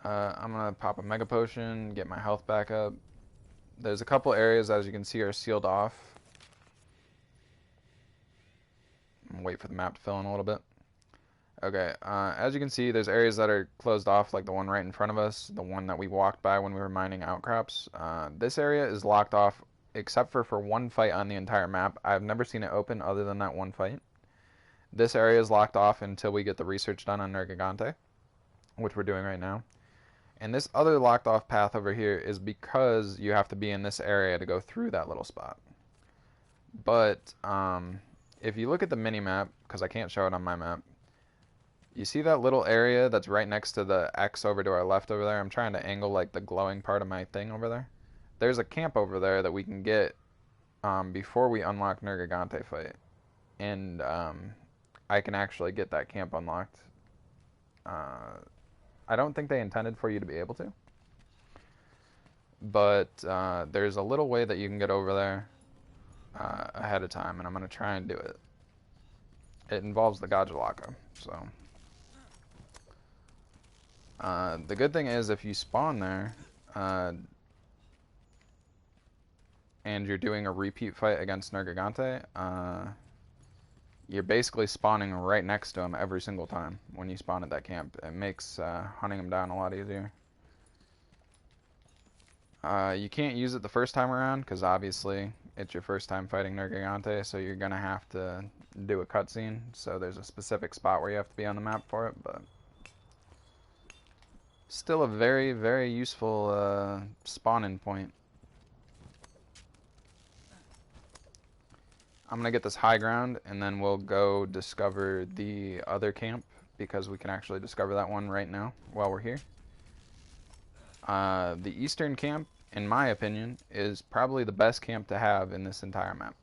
I'm gonna pop a Mega Potion, get my health back up. There's a couple areas, as you can see, are sealed off. Wait for the map to fill in a little bit. Okay, as you can see, there's areas that are closed off, like the one right in front of us, the one that we walked by when we were mining outcrops. This area is locked off except for one fight on the entire map. I've never seen it open other than that one fight. This area is locked off until we get the research done on Nergigante, which we're doing right now. And this other locked off path over here is because you have to be in this area to go through that little spot. But if you look at the mini map, because I can't show it on my map, you see that little area that's right next to the X over to our left over there? I'm trying to angle like the glowing part of my thing over there. There's a camp over there that we can get before we unlock Nergigante fight. And I can actually get that camp unlocked. I don't think they intended for you to be able to. But there's a little way that you can get over there ahead of time, and I'm going to try and do it. It involves the Gajalaka, so... the good thing is if you spawn there and you're doing a repeat fight against Nergigante, you're basically spawning right next to him every single time when you spawn at that camp. It makes hunting him down a lot easier. You can't use it the first time around because obviously it's your first time fighting Nergigante, so you're going to have to do a cutscene. So there's a specific spot where you have to be on the map for it, but still a very, very useful spawning point. I'm going to get this high ground, and then we'll go discover the other camp, because we can actually discover that one right now while we're here. The eastern camp, in my opinion, is probably the best camp to have in this entire map.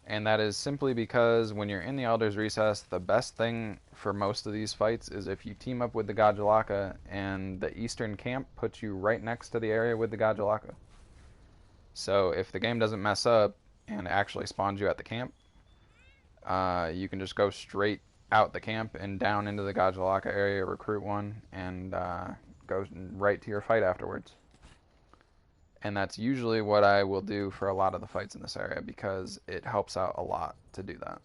And that is simply because when you're in the Elder's Recess, the best thing for most of these fights is if you team up with the Gajalaka, and the eastern camp puts you right next to the area with the Gajalaka. So if the game doesn't mess up and actually spawns you at the camp, you can just go straight out the camp and down into the Gajalaka area, recruit one, and go right to your fight afterwards. And that's usually what I will do for a lot of the fights in this area, because it helps out a lot to do that.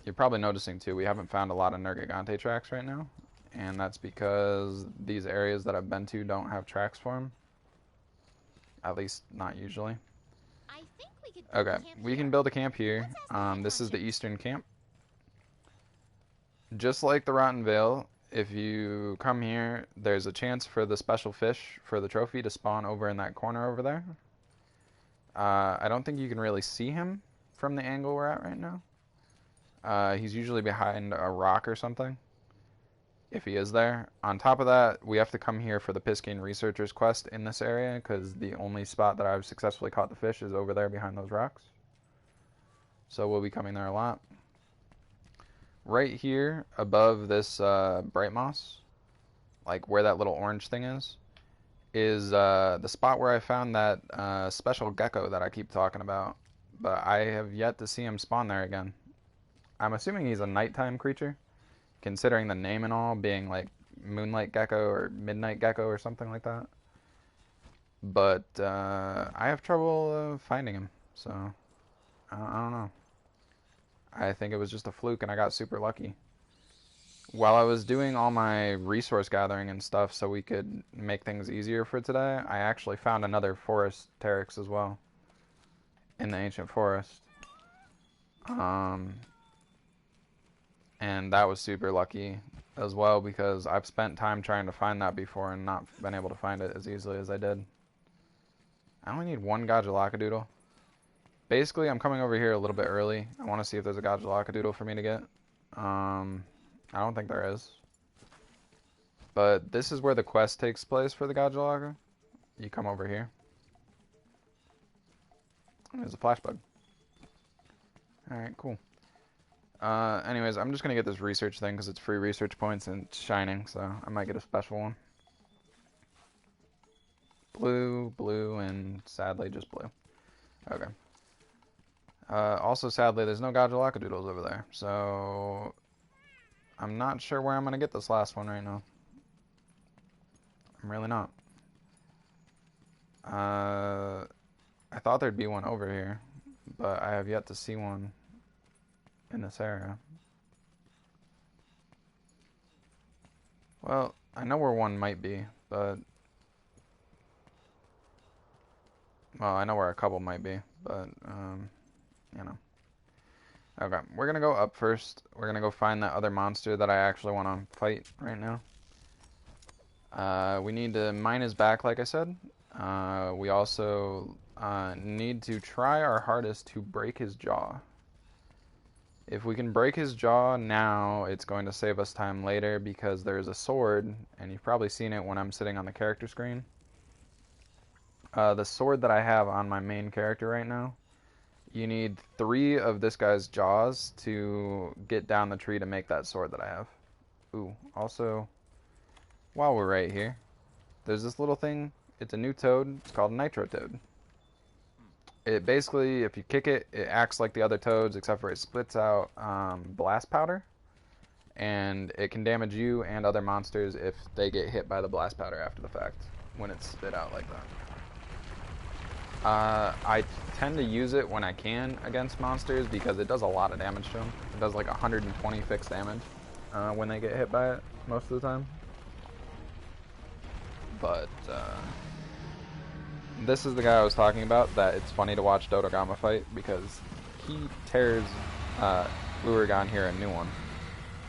You're probably noticing too, we haven't found a lot of Nergigante tracks right now, and that's because these areas that I've been to don't have tracks for them. At least, not usually. I think we could okay, we can build a camp here. This is the eastern camp. Just like the Rotten Vale, if you come here, there's a chance for the special fish for the trophy to spawn over in that corner over there. I don't think you can really see him from the angle we're at right now. He's usually behind a rock or something, if he is there. On top of that, we have to come here for the Piscine Researcher's quest in this area, because the only spot that I've successfully caught the fish is over there behind those rocks. So we'll be coming there a lot. Right here, above this bright moss, like where that little orange thing is the spot where I found that special gecko that I keep talking about. But I have yet to see him spawn there again. I'm assuming he's a nighttime creature, considering the name and all being like Moonlight Gecko or Midnight Gecko or something like that. But I have trouble finding him, so I don't know. I think it was just a fluke and I got super lucky. While I was doing all my resource gathering and stuff so we could make things easier for today, I actually found another forest Teryx as well in the ancient forest. And that was super lucky as well, because I've spent time trying to find that before and not been able to find it as easily as I did. I only need one Gajalacadoodle. Basically, I'm coming over here a little bit early. I want to see if there's a Gajalacadoodle for me to get. I don't think there is. But this is where the quest takes place for the Gajalaka. You come over here. There's a flash bug. Alright, cool. Anyways, I'm just going to get this research thing because it's free research points and it's shining, so I might get a special one. Blue, blue, and sadly just blue. Okay. Also, sadly, there's no Gajalacadoodles over there, so I'm not sure where I'm gonna get this last one right now. I'm really not. I thought there'd be one over here, but I have yet to see one in this area. Well, I know where one might be, but... Well, I know where a couple might be, but, you know. Okay, we're gonna go up first. We're gonna go find that other monster that I actually want to fight right now. We need to mine his back, like I said. We also need to try our hardest to break his jaw. If we can break his jaw now, it's going to save us time later because there's a sword, and you've probably seen it when I'm sitting on the character screen. The sword that I have on my main character right now, you need 3 of this guy's jaws to get down the tree to make that sword that I have. Ooh, also, while we're right here, there's this little thing. It's a new toad. It's called a nitro toad. It basically, if you kick it, it acts like the other toads, except for it splits out blast powder, and it can damage you and other monsters if they get hit by the blast powder after the fact, when it's spit out like that. I tend to use it when I can against monsters because it does a lot of damage to them. It does like 120 fixed damage when they get hit by it most of the time. But this is the guy I was talking about that it's funny to watch Dodogama fight because he tears Uragan here a new one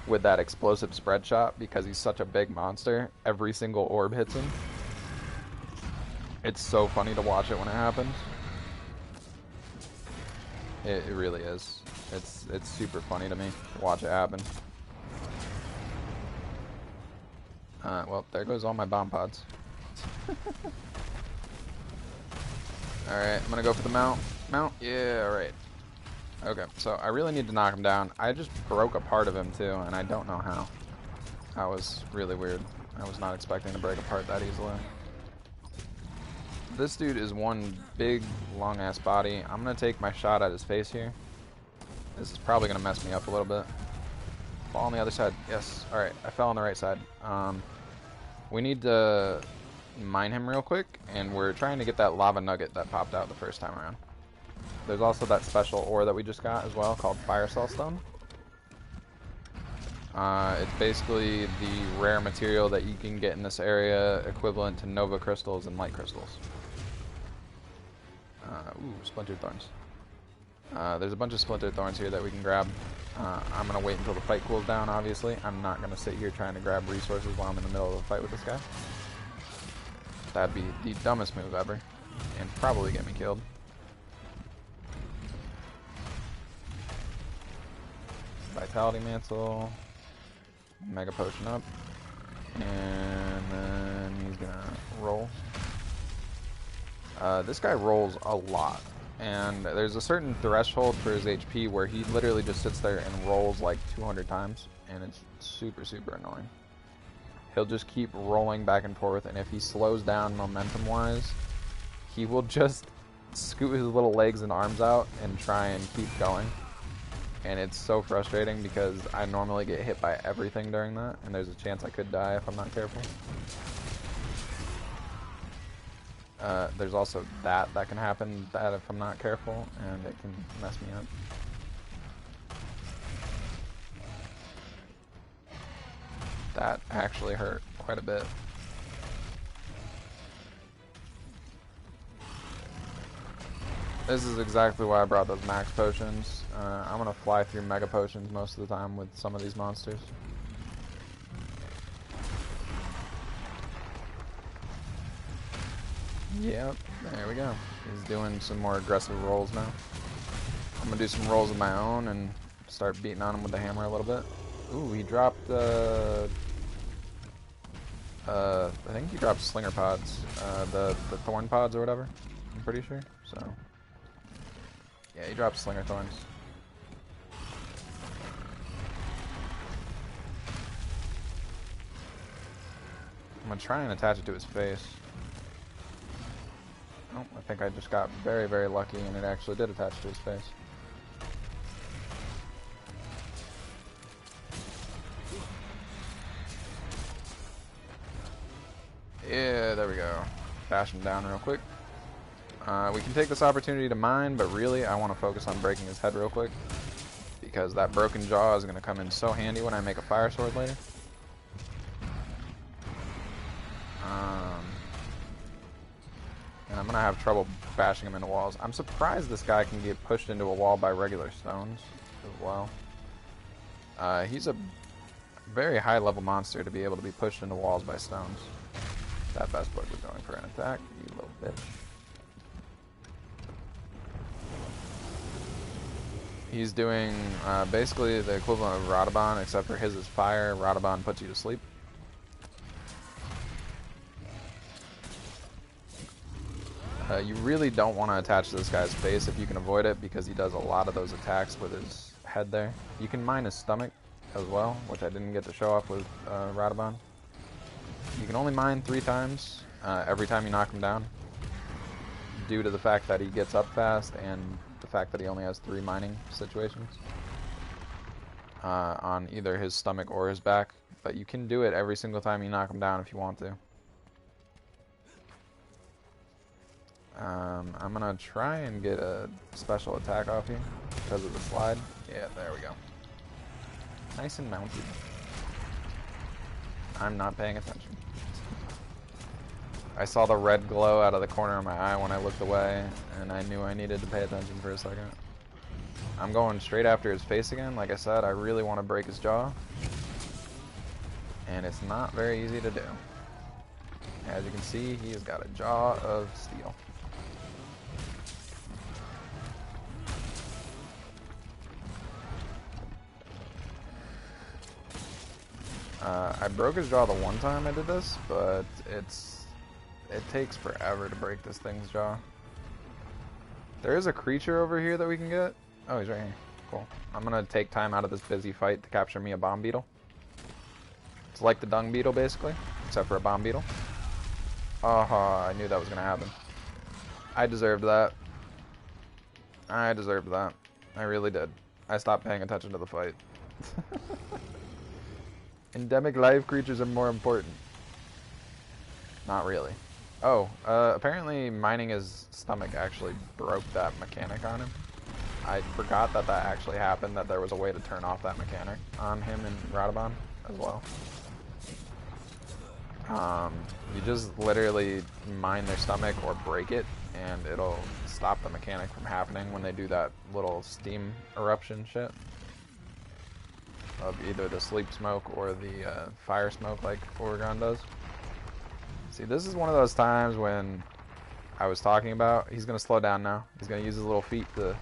with that explosive spread shot because he's such a big monster. Every single orb hits him. It's so funny to watch it when it happens. It really is. It's super funny to me to watch it happen. Well, there goes all my bomb pods. Alright, I'm gonna go for the mount. Mount? Yeah, alright. Okay, so I really need to knock him down. I just broke a part of him too, and I don't know how. That was really weird. I was not expecting to break apart that easily. This dude is one big, long-ass body. I'm gonna take my shot at his face here. This is probably gonna mess me up a little bit. Fall on the other side. Yes. Alright, I fell on the right side. We need to mine him real quick, and we're trying to get that lava nugget that popped out the first time around. There's also that special ore that we just got as well called Fire Cell Stone. It's basically the rare material that you can get in this area equivalent to Nova Crystals and Light Crystals. Ooh, Splintered Thorns. There's a bunch of Splintered Thorns here that we can grab. I'm going to wait until the fight cools down, obviously. I'm not going to sit here trying to grab resources while I'm in the middle of a fight with this guy. That'd be the dumbest move ever, and probably get me killed. Vitality Mantle, Mega Potion up, and then he's gonna roll. This guy rolls a lot, and there's a certain threshold for his HP where he literally just sits there and rolls like 200 times, and it's super, super annoying. He'll just keep rolling back and forth, and if he slows down momentum-wise, he will just scoot his little legs and arms out and try and keep going. And it's so frustrating because I normally get hit by everything during that, and there's a chance I could die if I'm not careful. There's also that can happen if I'm not careful, and it can mess me up. That actually hurt quite a bit. This is exactly why I brought those max potions. I'm gonna fly through mega potions most of the time with some of these monsters. Yep, there we go. He's doing some more aggressive rolls now. I'm gonna do some rolls of my own and start beating on him with the hammer a little bit. Ooh, he dropped, I think he dropped slinger pods, the thorn pods or whatever, I'm pretty sure, so. Yeah, he dropped slinger thorns. I'm gonna try and attach it to his face. Oh, I think I just got very, very lucky and it actually did attach to his face. there we go. Bash him down real quick. We can take this opportunity to mine, but really I want to focus on breaking his head real quick, because that broken jaw is going to come in so handy when I make a fire sword later. And I'm going to have trouble bashing him into walls. I'm surprised this guy can get pushed into a wall by regular stones as well. He's a very high level monster to be able to be pushed into walls by stones. That best book was going for an attack, you little bitch. He's doing basically the equivalent of Radabon, except for his is fire. Radabon puts you to sleep. You really don't want to attach to this guy's face if you can avoid it, because he does a lot of those attacks with his head there. You can mine his stomach as well, which I didn't get to show off with Radabon. You can only mine 3 times every time you knock him down, due to the fact that he gets up fast and the fact that he only has 3 mining situations on either his stomach or his back. But you can do it every single time you knock him down if you want to. I'm gonna try and get a special attack off you because of the slide. Yeah, there we go. Nice and mounted. I'm not paying attention. I saw the red glow out of the corner of my eye when I looked away, and I knew I needed to pay attention for a second. I'm going straight after his face again. Like I said, I really want to break his jaw, and it's not very easy to do. As you can see, he has got a jaw of steel. I broke his jaw the one time I did this, but it takes forever to break this thing's jaw. There is a creature over here that we can get. Oh, he's right here. Cool. I'm gonna take time out of this busy fight to capture me a bomb beetle. It's like the dung beetle, basically, except for a bomb beetle. I knew that was gonna happen. I deserved that. I deserved that. I really did. I stopped paying attention to the fight. Endemic live creatures are more important. Not really. Oh, apparently mining his stomach actually broke that mechanic on him. I forgot that that actually happened, that there was a way to turn off that mechanic on him and Radabon as well. You just literally mine their stomach or break it, and it'll stop the mechanic from happening when they do that little steam eruption shit of either the sleep smoke or the fire smoke like Oregon does. See, this is one of those times when I was talking about, he's going to slow down now. He's going to use his little feet to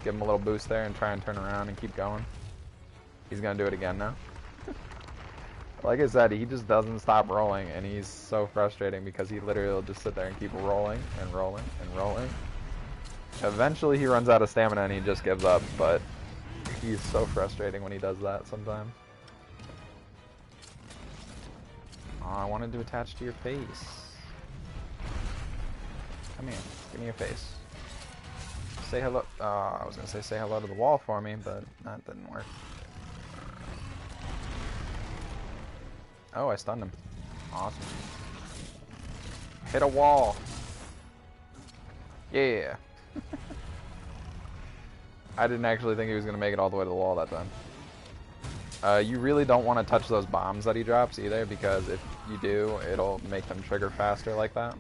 give him a little boost there and try and turn around and keep going. He's going to do it again now. Like I said, he just doesn't stop rolling, and he's so frustrating because he literally will just sit there and keep rolling and rolling and rolling. Eventually he runs out of stamina and he just gives up, but he's so frustrating when he does that sometimes. Oh, I wanted to attach to your face. Come here, give me your face. Say hello. I was gonna say hello to the wall for me, but that didn't work. Oh, I stunned him. Awesome. Hit a wall. Yeah. I didn't actually think he was gonna make it all the way to the wall that time. You really don't want to touch those bombs that he drops either, because if you do, it'll make them trigger faster like that.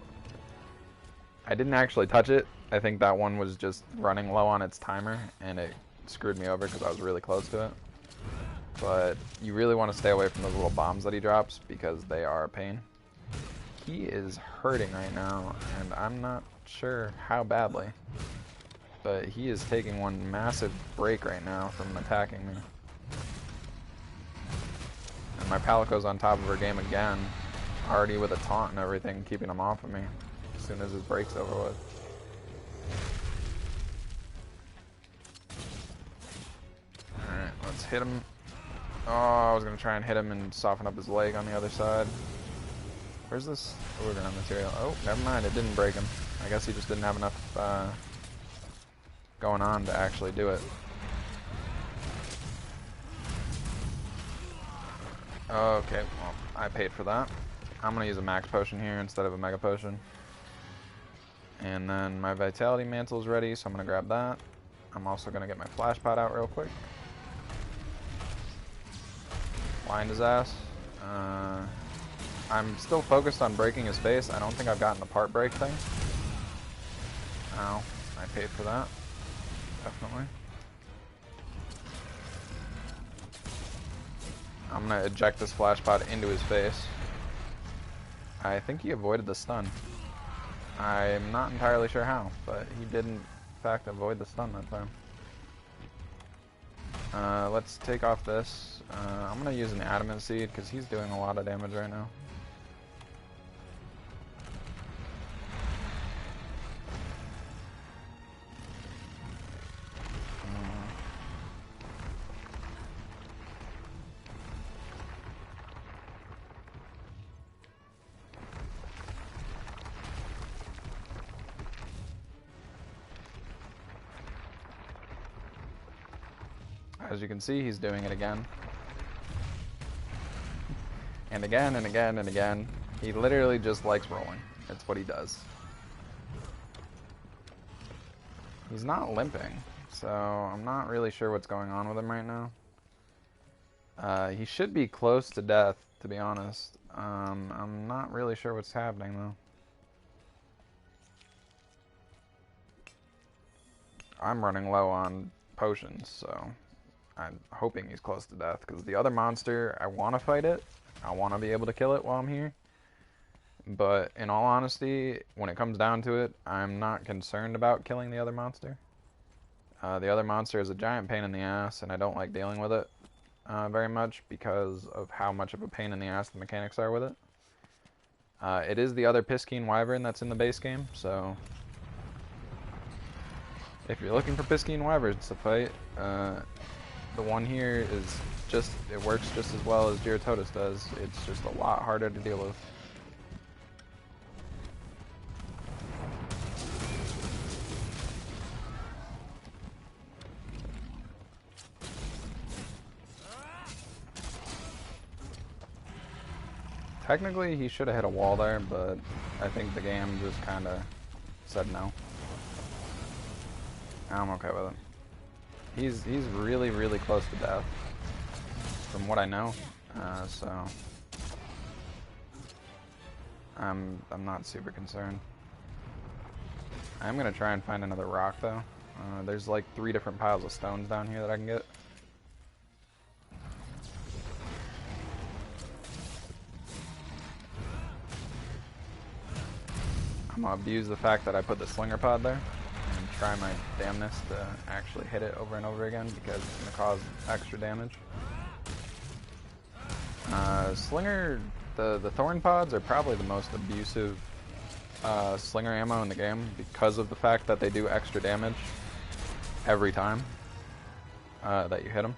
I didn't actually touch it. I think that one was just running low on its timer, and it screwed me over because I was really close to it. But you really want to stay away from those little bombs that he drops, because they are a pain. He is hurting right now, and I'm not sure how badly. But he is taking one massive break right now from attacking me. And my Palico's on top of her game again, already with a taunt and everything, keeping him off of me as soon as his break's over with. Alright, let's hit him. Oh, I was going to try and hit him and soften up his leg on the other side. Where's this Oregon material? Oh, never mind, it didn't break him. I guess he just didn't have enough going on to actually do it. Okay, well, I paid for that. I'm gonna use a max potion here instead of a mega potion. And then my vitality mantle is ready, so I'm gonna grab that. I'm also gonna get my flash pot out real quick. Blind his ass. I'm still focused on breaking his face. I don't think I've gotten the part break thing. Ow, I paid for that. Definitely. I'm gonna eject this flash pot into his face. I think he avoided the stun. I'm not entirely sure how, but he did in fact avoid the stun that time. Let's take off this. I'm gonna use an adamant seed because he's doing a lot of damage right now. As you can see, he's doing it again. And again, and again, and again. He literally just likes rolling. That's what he does. He's not limping, so I'm not really sure what's going on with him right now. He should be close to death, to be honest. I'm not really sure what's happening, though. I'm running low on potions, so I'm hoping he's close to death, because the other monster, I want to fight it. I want to be able to kill it while I'm here. But in all honesty, when it comes down to it, I'm not concerned about killing the other monster. The other monster is a giant pain in the ass, and I don't like dealing with it very much because of how much of a pain in the ass the mechanics are with it. It is the other Piscine Wyvern that's in the base game, so if you're looking for Piscine Wyverns to fight, the one here is just, it works just as well as Gyarados does. It's just a lot harder to deal with. Technically, he should have hit a wall there, but I think the game just kind of said no. I'm okay with it. He's really, really close to death, from what I know. So I'm not super concerned. I'm gonna try and find another rock though. There's like 3 different piles of stones down here that I can get. I'm gonna abuse the fact that I put the slinger pod there and try my damnness to actually hit it over and over again because it's gonna cause extra damage. Slinger, the thorn pods are probably the most abusive slinger ammo in the game because of the fact that they do extra damage every time that you hit them.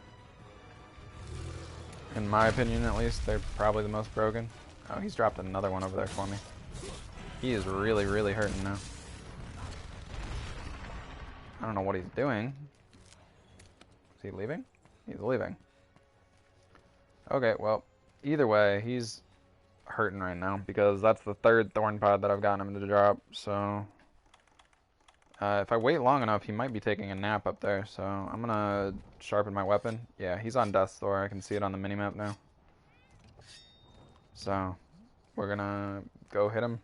In my opinion, at least, they're probably the most broken. Oh, he's dropped another one over there for me. He is really, really hurting now. I don't know what he's doing. Is he leaving? He's leaving. Okay, well, either way, he's hurting right now because that's the 3rd thorn pod that I've gotten him to drop, so if I wait long enough, he might be taking a nap up there, so I'm gonna sharpen my weapon. Yeah, he's on death's door. I can see it on the minimap now. So we're gonna go hit him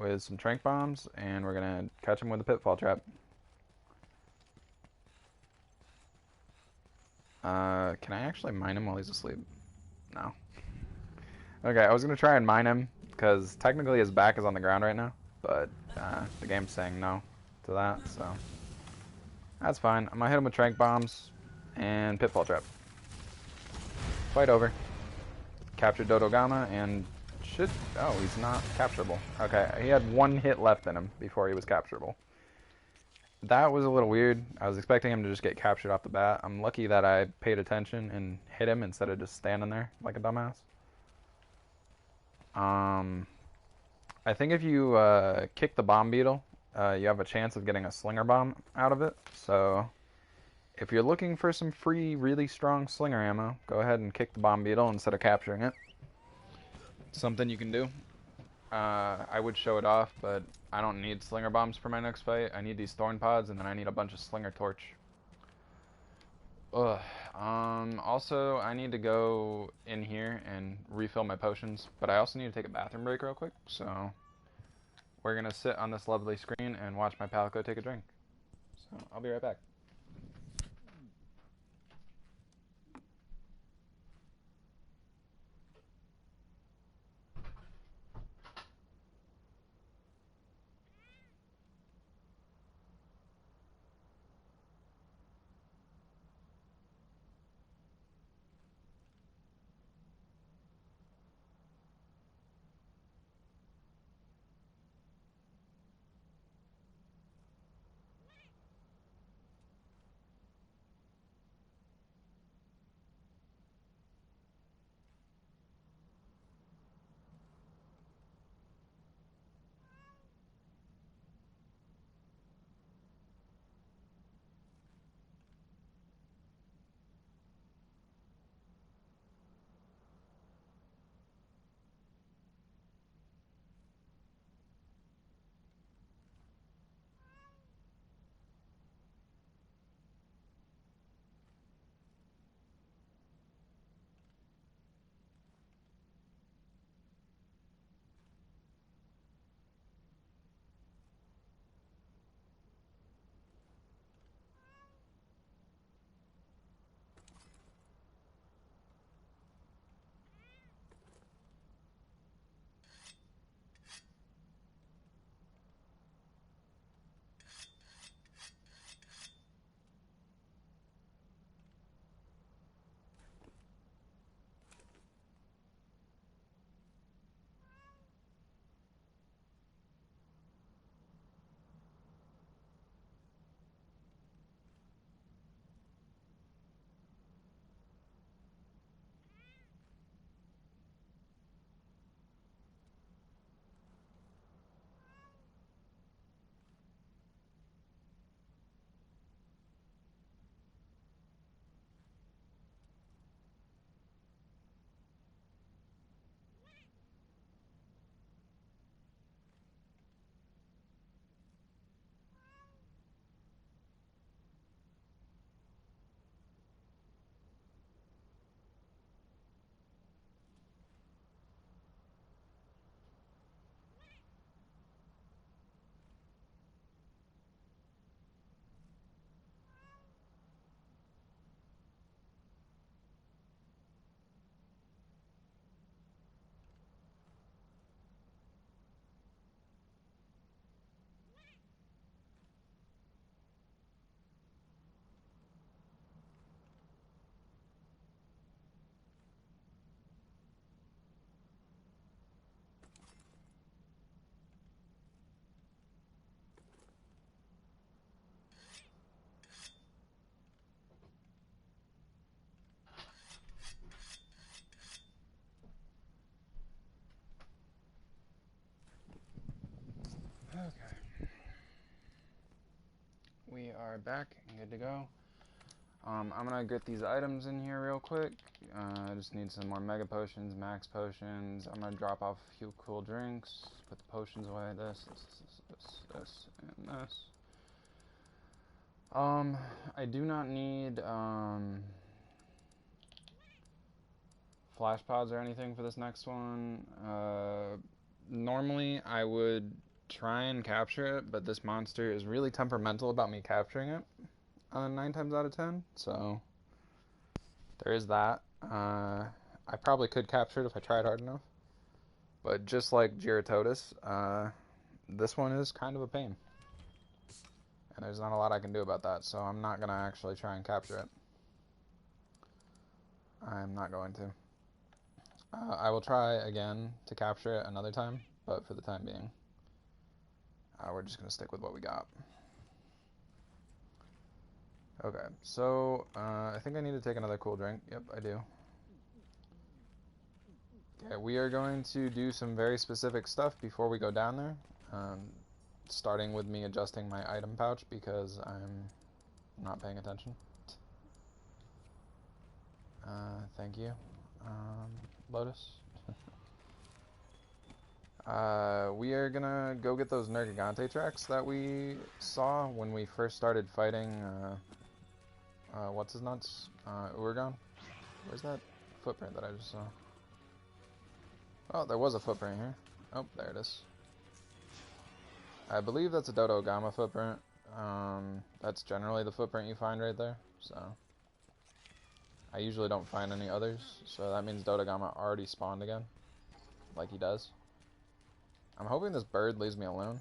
with some trank bombs, and we're gonna catch him with a pitfall trap. Can I actually mine him while he's asleep? No. Okay, I was gonna try and mine him, because technically his back is on the ground right now, but the game's saying no to that, so that's fine. I'm gonna hit him with trank bombs and pitfall trap. Fight over. Captured Dodogama and should... Oh, he's not capturable. Okay, he had 1 hit left in him before he was capturable. That was a little weird. I was expecting him to just get captured off the bat. I'm lucky that I paid attention and hit him instead of just standing there like a dumbass. I think if you kick the bomb beetle, you have a chance of getting a slinger bomb out of it. So if you're looking for some free, really strong slinger ammo, go ahead and kick the bomb beetle instead of capturing it. something you can do. I would show it off, but I don't need slinger bombs for my next fight. I need these thorn pods, and then I need a bunch of slinger torch. Ugh. Also, I need to go in here and refill my potions, but I also need to take a bathroom break real quick, so we're gonna sit on this lovely screen and watch my pal go take a drink. So, I'll be right back. Okay. We are back and good to go. I'm gonna get these items in here real quick. I just need some more mega potions, max potions. I'm gonna drop off a few cool drinks. Put the potions away. This, and this. I do not need flash pods or anything for this next one. Normally I would try and capture it, but this monster is really temperamental about me capturing it 9 times out of 10, so there is that. I probably could capture it if I tried hard enough, but just like Giratotus, this one is kind of a pain, and there's not a lot I can do about that, so I'm not going to actually try and capture it. I'm not going to. I will try again to capture it another time, but for the time being, we're just going to stick with what we got. Okay, so I think I need to take another cool drink. Yep, I do. Okay, we are going to do some very specific stuff before we go down there. Starting with me adjusting my item pouch because I'm not paying attention. Thank you, Lotus. We are gonna go get those Nergigante tracks that we saw when we first started fighting, what's his nuts? Uragon? Where's that footprint that I just saw? Oh, there was a footprint here. Oh, there it is. I believe that's a Dodo Gamma footprint. That's generally the footprint you find right there, so... I usually don't find any others, so that means Dodo Gamma already spawned again. Like he does. I'm hoping this bird leaves me alone,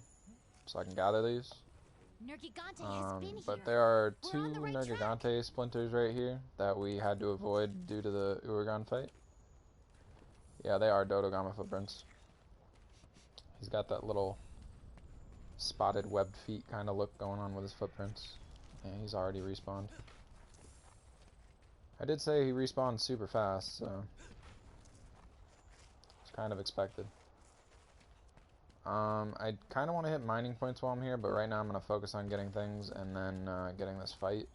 so I can gather these. Nergigante has been But here. there are We're two on the right Nergigante splinters right here that we had to avoid due to the Uragon fight. Yeah, they are Dodo Gamma footprints. He's got that little spotted webbed feet kind of look going on with his footprints. And he's already respawned. I did say he respawned super fast, so it's kind of expected. I kind of want to hit mining points while I'm here, but right now I'm going to focus on getting things and then getting this fight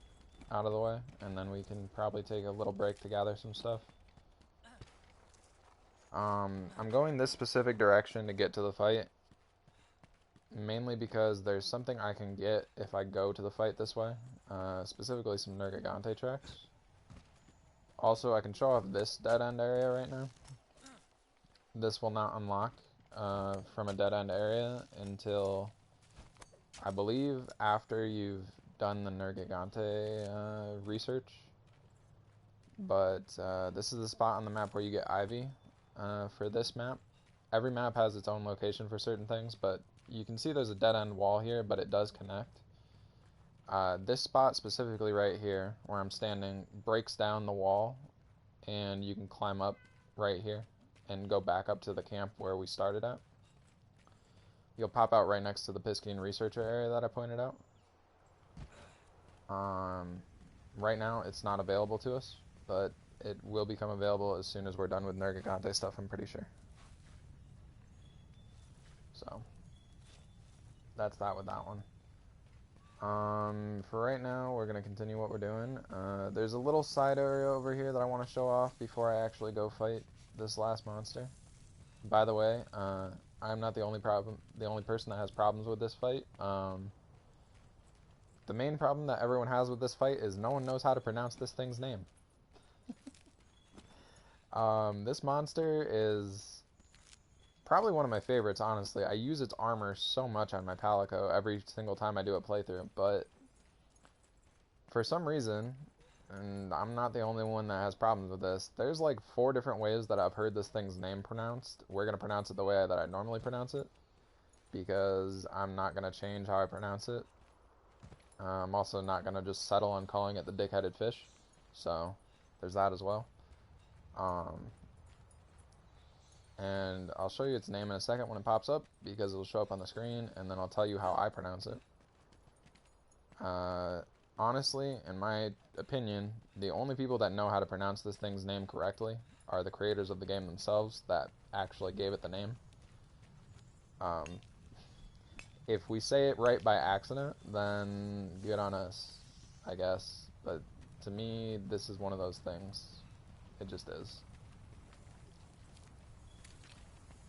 out of the way, and then we can probably take a little break to gather some stuff. I'm going this specific direction to get to the fight, mainly because there's something I can get if I go to the fight this way, specifically some Nergigante tracks. Also, I can show off this dead-end area right now. This will not unlock from a dead-end area until, I believe, after you've done the Nergigante research. But this is the spot on the map where you get Ivy for this map. Every map has its own location for certain things, but you can see there's a dead-end wall here, but it does connect. This spot specifically right here, where I'm standing, breaks down the wall, and you can climb up right here and go back up to the camp where we started at. You'll pop out right next to the Piscian researcher area that I pointed out. Right now, it's not available to us, but it will become available as soon as we're done with Nergigante stuff, I'm pretty sure. So, that's that with that one. For right now, we're going to continue what we're doing. There's a little side area over here that I want to show off before I actually go fight this last monster. By the way, I'm not the only person that has problems with this fight. The main problem that everyone has with this fight is no one knows how to pronounce this thing's name. This monster is probably one of my favorites, honestly. I use its armor so much on my Palico every single time I do a playthrough, but for some reason, and I'm not the only one that has problems with this, there's like 4 different ways that I've heard this thing's name pronounced. We're going to pronounce it the way that I normally pronounce it, because I'm not going to change how I pronounce it. I'm also not going to just settle on calling it the dick-headed fish, so there's that as well. And I'll show you its name in a second when it pops up, because it'll show up on the screen, and then I'll tell you how I pronounce it. Honestly, in my opinion, the only people that know how to pronounce this thing's name correctly are the creators of the game themselves that actually gave it the name. If we say it right by accident, then good on us, I guess. But to me, this is one of those things. It just is.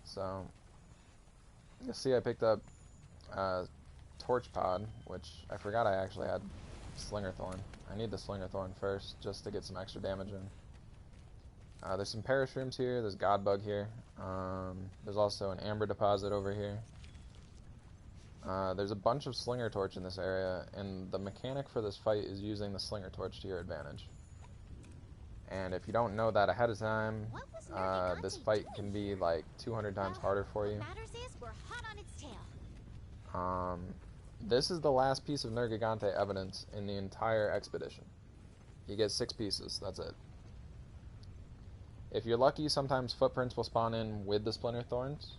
So, you'll see I picked up Torch Pod, which I forgot I actually had Slinger Thorn. I need the Slinger Thorn first, just to get some extra damage in. There's some Parashrooms here, there's Godbug here, there's also an Amber Deposit over here. There's a bunch of Slinger Torch in this area, and the mechanic for this fight is using the Slinger Torch to your advantage. And if you don't know that ahead of time, this fight can be like 200 times harder for you. We're hot on its tail. This is the last piece of Nergigante evidence in the entire expedition. You get 6 pieces, that's it. If you're lucky, sometimes footprints will spawn in with the Splinter Thorns.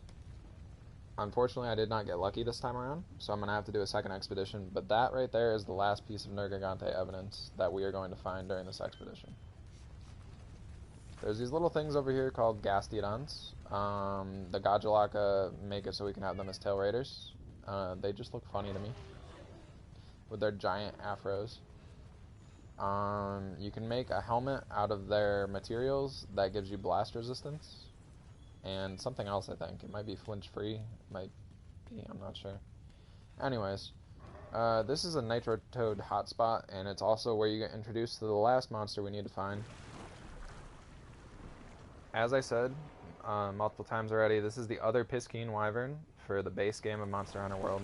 Unfortunately, I did not get lucky this time around, so I'm going to have to do a second expedition, but that right there is the last piece of Nergigante evidence that we are going to find during this expedition. There's these little things over here called Gastiodons. The Gajulaka make it so we can have them as tail raiders. They just look funny to me with their giant afros. You can make a helmet out of their materials that gives you blast resistance. and something else, I think. It might be flinch-free. It might be, I'm not sure. Anyways, this is a Nitro Toad hotspot, and it's also where you get introduced to the last monster we need to find. As I said multiple times already, this is the other Piscine Wyvern for the base game of Monster Hunter World.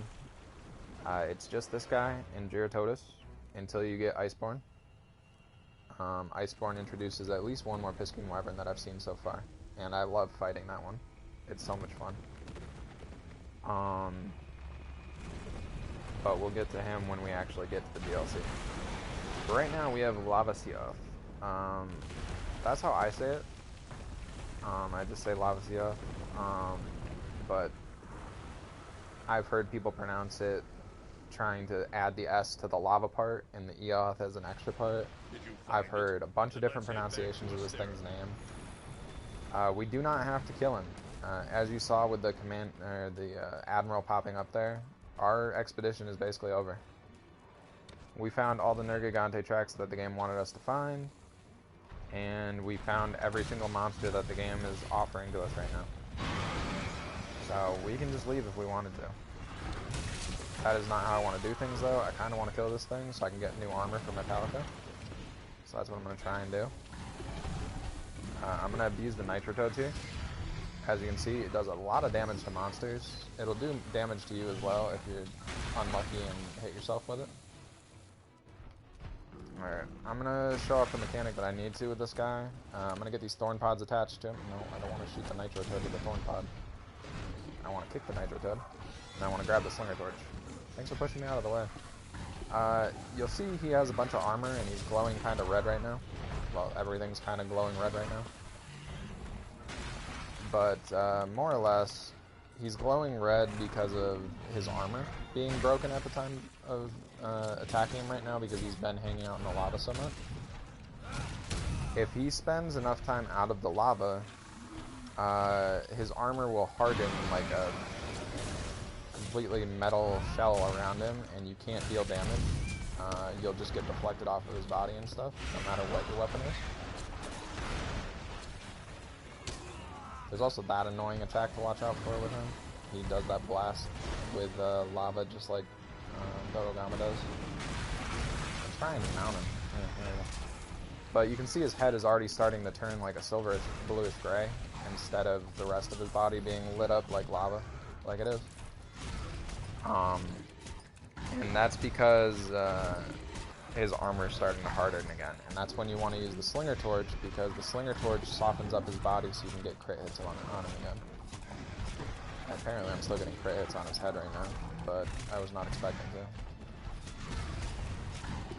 It's just this guy in Giratotus until you get Iceborne. Iceborne introduces at least one more Piscine Wyvern that I've seen so far, and I love fighting that one. It's so much fun. But we'll get to him when we actually get to the DLC. But right now we have Lavasioth. That's how I say it. I just say Lavasioth. But I've heard people pronounce it trying to add the S to the lava part and the Eoth as an extra part. I've heard a bunch of different pronunciations of this thing's name. We do not have to kill him. As you saw with the Admiral popping up there, our expedition is basically over. We found all the Nergigante tracks that the game wanted us to find, and we found every single monster that the game is offering to us right now. So we can just leave if we wanted to. That is not how I want to do things, though. I kind of want to kill this thing so I can get new armor for Metallica. So that's what I'm going to try and do. I'm going to abuse the Nitro Toads here. As you can see, it does a lot of damage to monsters. It'll do damage to you as well if you're unlucky and hit yourself with it. Alright, I'm going to show off the mechanic that I need to with this guy. I'm going to get these thorn pods attached to him. No, I don't want to shoot the Nitro Toad with the thorn pod. I want to kick the Nitro Toad. And I want to grab the Slinger Torch. Thanks for pushing me out of the way. You'll see he has a bunch of armor and he's glowing kind of red right now. Well, everything's kind of glowing red right now. But more or less, he's glowing red because of his armor being broken at the time of attacking him right now because he's been hanging out in the lava so much. If he spends enough time out of the lava, his armor will harden like a completely metal shell around him, and you can't deal damage. You'll just get deflected off of his body and stuff, no matter what your weapon is. There's also that annoying attack to watch out for with him. He does that blast with lava just like Dodogama does. I'm trying to mount him. But you can see his head is already starting to turn like a silverish bluish gray instead of the rest of his body being lit up like lava, like it is. And that's because his armor is starting to harden again. And that's when you want to use the Slinger Torch, because the Slinger Torch softens up his body so you can get crit hits on him again. Apparently I'm still getting crit hits on his head right now, but I was not expecting to.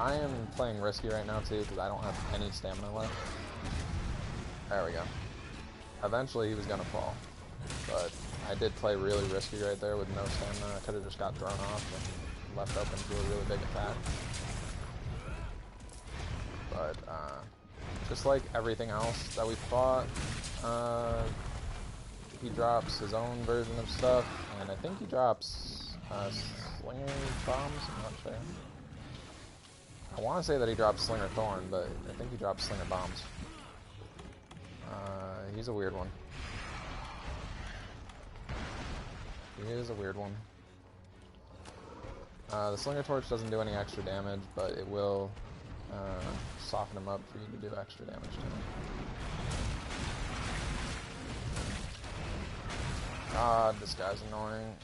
I am playing risky right now too, because I don't have any stamina left. There we go. Eventually he was going to fall, but I did play really risky right there with no stamina. I could have just got thrown off and left open to a really big attack. But just like everything else that we fought, he drops his own version of stuff, and I think he drops Slinger Bombs, I'm not sure. I want to say that he drops Slinger Thorn, but I think he drops Slinger Bombs. He's a weird one. He is a weird one. The Slinger Torch doesn't do any extra damage, but it will soften him up for you to do extra damage to him. God, this guy's annoying.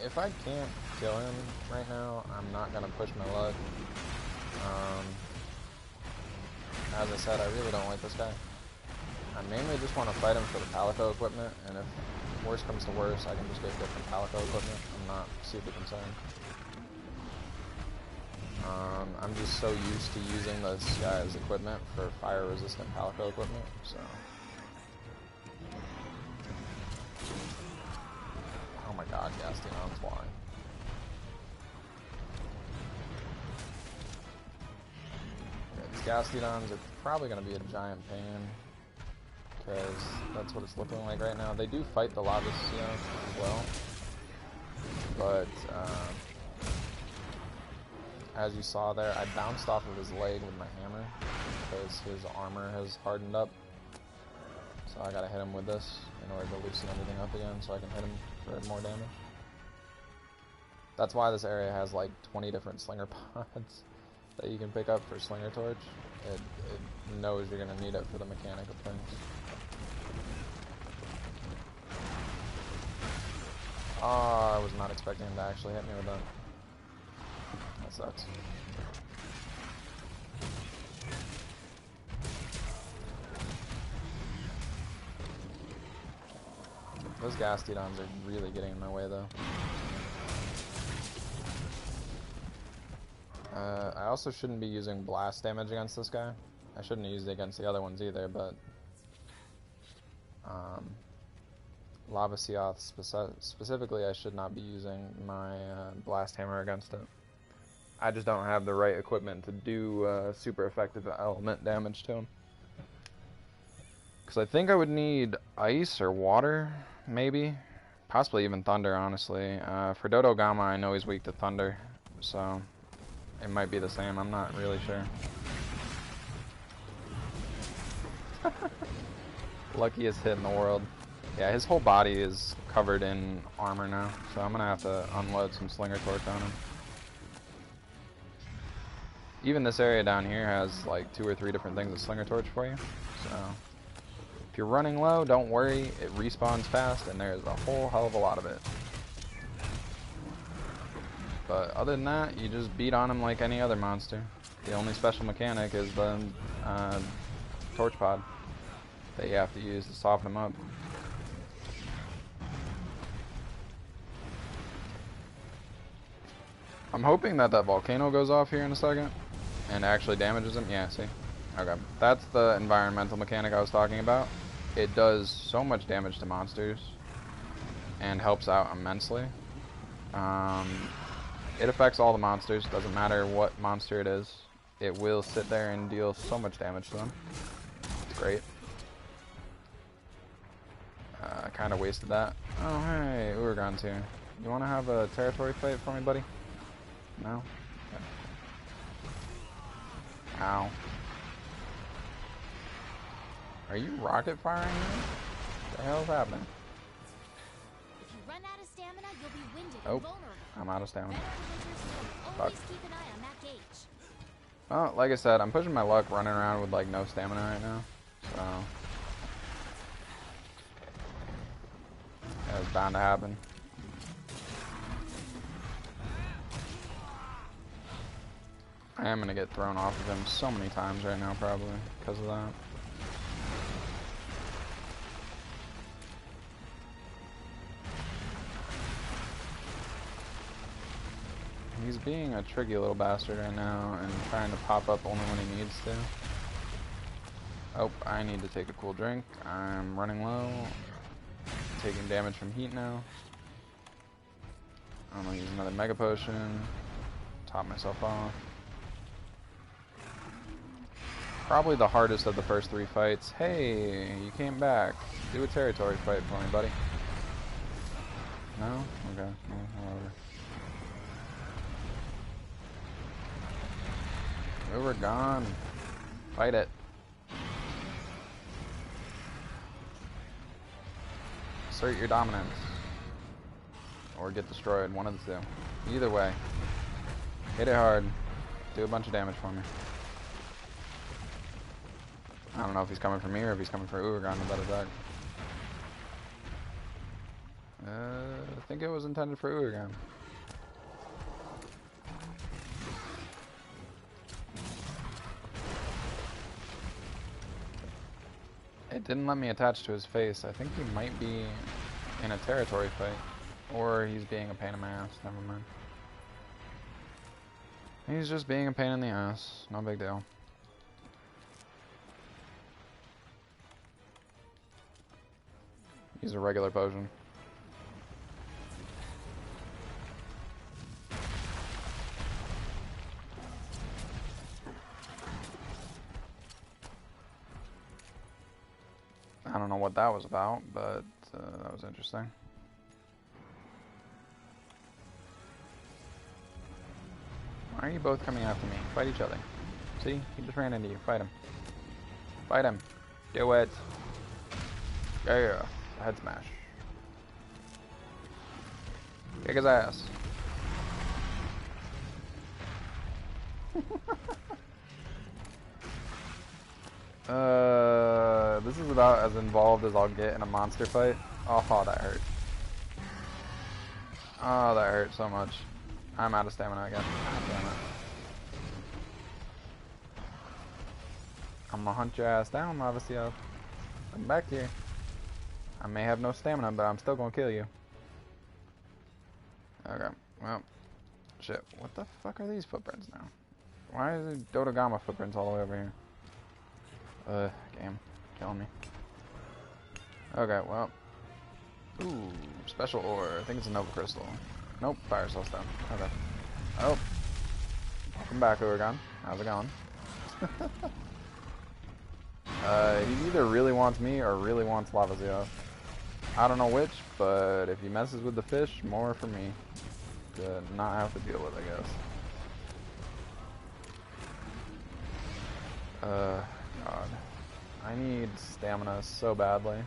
If I can't kill him right now, I'm not going to push my luck. As I said, I really don't like this guy. I mainly just want to fight him for the Palico equipment, and if worse comes to worse, I can just get different Palico equipment. I'm not super concerned. I'm just so used to using this guy's equipment for fire-resistant Palico equipment, so... Oh my god, Gastion's flying. Okay, these Gastodons are probably going to be a giant pain, because that's what it's looking like right now. They do fight the Lava Sioux as well, but as you saw there, I bounced off of his leg with my hammer because his armor has hardened up So I gotta hit him with this in order to loosen everything up again so I can hit him for more damage. That's why this area has like 20 different slinger pods that you can pick up for Slinger Torch. It knows you're gonna need it for the mechanic of things. Oh, I was not expecting him to actually hit me with that. That sucks. Those Gastodons are really getting in my way, though. I also shouldn't be using blast damage against this guy. I shouldn't use it against the other ones either, but... Lava Seoth specifically, I should not be using my blast hammer against it. I just don't have the right equipment to do super effective element damage to him. Because I think I would need ice or water, maybe. Possibly even thunder, honestly. For Dodo Gamma, I know he's weak to thunder, so it might be the same. I'm not really sure. Luckiest hit in the world. Yeah, his whole body is covered in armor now, so I'm going to have to unload some Slinger Torch on him. Even this area down here has like 2 or 3 different things of Slinger Torch for you, so if you're running low, don't worry, it respawns fast and there's a whole hell of a lot of it. But other than that, you just beat on him like any other monster. The only special mechanic is the Torch Pod that you have to use to soften him up. I'm hoping that that volcano goes off here in a second and actually damages him. Yeah, see? Okay. That's the environmental mechanic I was talking about. It does so much damage to monsters and helps out immensely. It affects all the monsters. Doesn't matter what monster it is. It will sit there and deal so much damage to them. It's great. I kind of wasted that. Oh, hey, Uragon's here. You want to have a territory fight for me, buddy? No? Okay. Ow. Are you rocket firing me? What the hell is happening? If you run out of stamina, you'll be winded Oh, and vulnerable. I'm out of stamina. Always keep an eye on that gauge. Well, like I said, I'm pushing my luck running around with like no stamina right now. So yeah, it's bound to happen. I am gonna get thrown off of him so many times right now, probably because of that. He's being a tricky little bastard right now and trying to pop up only when he needs to. Oh, I need to take a cool drink. I'm running low. Taking damage from heat now. I'm gonna use another Mega Potion. Top myself off. Probably the hardest of the first 3 fights. Hey, you came back. Do a territory fight for me, buddy. No? Okay. Well, whatever. We were gone. Fight it. Assert your dominance. Or get destroyed. One of the 2. Either way. Hit it hard. Do a bunch of damage for me. I don't know if he's coming for me or if he's coming for Uragon with that attack. I think it was intended for Uragon. It didn't let me attach to his face. I think he might be in a territory fight. Or he's being a pain in my ass. Never mind. He's just being a pain in the ass. No big deal. Use a regular potion. I don't know what that was about, but that was interesting. Why are you both coming after me? Fight each other. See? He just ran into you. Fight him. Fight him. Do it. Yeah, head smash. Kick his ass. This is about as involved as I'll get in a monster fight. Oh, that hurt. Oh, that hurt so much. I'm out of stamina again. God damn it. I'm gonna hunt your ass down, Lavasio. Come back here. I may have no stamina, but I'm still gonna kill you. Okay, well, shit. What the fuck are these footprints now? Why is it Dodogama footprints all the way over here? Game. Killing me. Okay, well. Ooh, special ore. I think it's a Nova Crystal. Nope, Fire Soul Stone. Okay. Oh. Welcome back, Uragon. How's it going? He either really wants me or really wants Lavazio. I don't know which, but if he messes with the fish, more for me to not have to deal with, I guess. God. I need stamina so badly.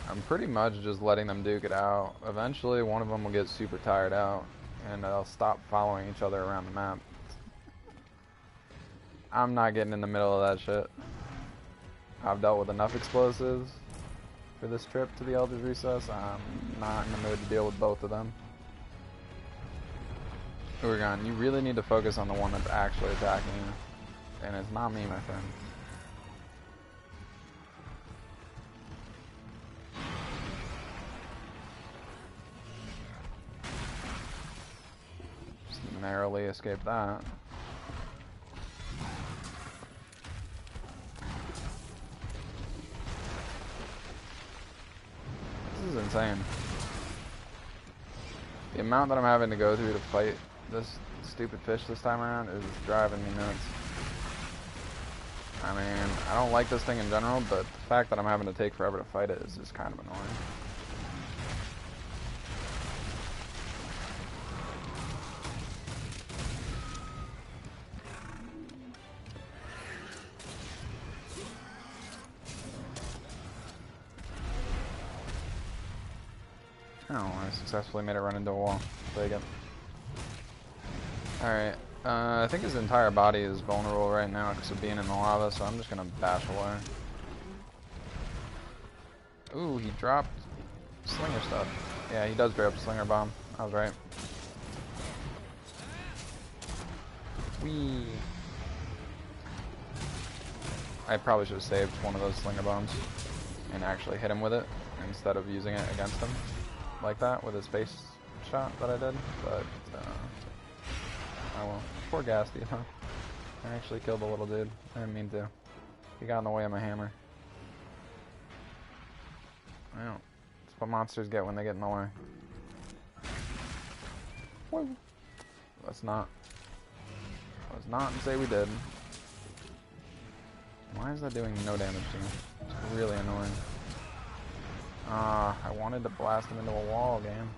I'm pretty much just letting them duke it out. Eventually, one of them will get super tired out, and they'll stop following each other around the map. I'm not getting in the middle of that shit. I've dealt with enough explosives for this trip to the Elder's Recess. I'm not in the mood to deal with both of them. Uragon, you really need to focus on the one that's actually attacking you. And it's not me, my friend. Just narrowly escaped that. This is insane. The amount that I'm having to go through to fight this stupid fish this time around is driving me nuts. I mean, I don't like this thing in general, but the fact that I'm having to take forever to fight it is just kind of annoying. Oh, I successfully made it run into a wall. Take it. Alright, I think his entire body is vulnerable right now because of being in the lava, so I'm just gonna bash away. Ooh, he dropped slinger stuff. Yeah, he does drop slinger bomb. I was right. Whee! I probably should have saved one of those slinger bombs and actually hit him with it instead of using it against him like that with his face shot that I did, but oh well. Poor Gasty, huh? I actually killed the little dude. I didn't mean to. He got in the way of my hammer. Well, that's what monsters get when they get in the way. Woo. Let's not say we did. Why is that doing no damage to me? It's really annoying. I wanted to blast him into a wall, game.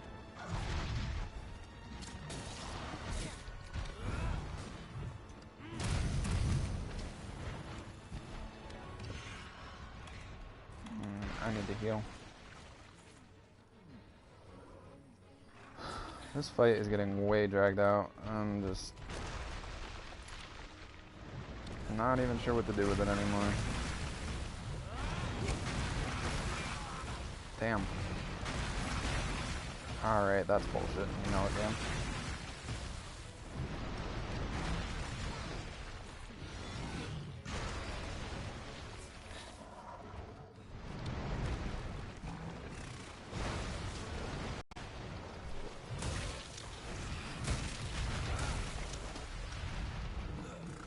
I need to heal. This fight is getting way dragged out. I'm just not even sure what to do with it anymore. Damn. Alright, that's bullshit. You know it, damn.